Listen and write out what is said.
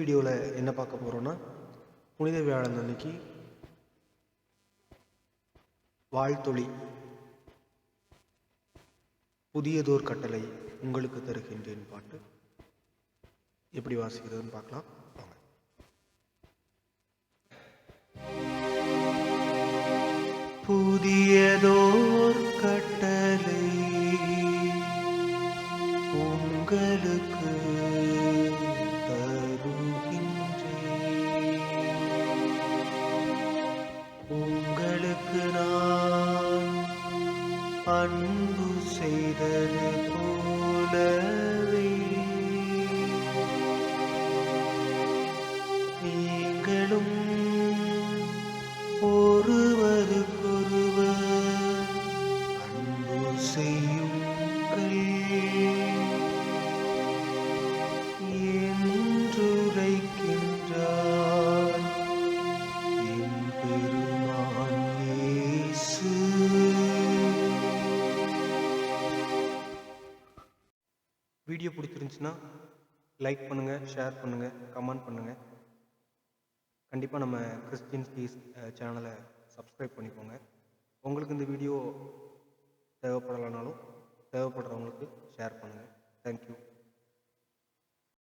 வீடியோவில் என்ன பார்க்க போகிறோன்னா, புனித வியாழன் அன்னைக்கு வாழ்த்தொளி புதியதோர் கட்டளை உங்களுக்கு தருகின்றேன் பாட்டு எப்படி வாசிக்கிறதுன்னு பார்க்கலாம் வாங்க. புதியதோர் கட்டளை உங்களுக்கு உங்களுக்கு நான் அன்பு செய்தது போலவே நீங்களும் ஒருவருக்கொருவர் அன்பு செய்யுங்கள் என்றுரைக்கின்றார் என் பெருமான் இயேசு. வீடியோ பிடிச்சிருந்துச்சுன்னா லைக் பண்ணுங்கள், ஷேர் பண்ணுங்கள், கமெண்ட் பண்ணுங்கள். கண்டிப்பாக நம்ம கிறிஸ்டியன் ஸ்பீஸ் சேனலை சப்ஸ்கிரைப் பண்ணிக்கோங்க. உங்களுக்கு இந்த வீடியோ தேவைப்படலைனாலும் தேவைப்படுறவங்களுக்கு ஷேர் பண்ணுங்கள். தேங்க்யூ.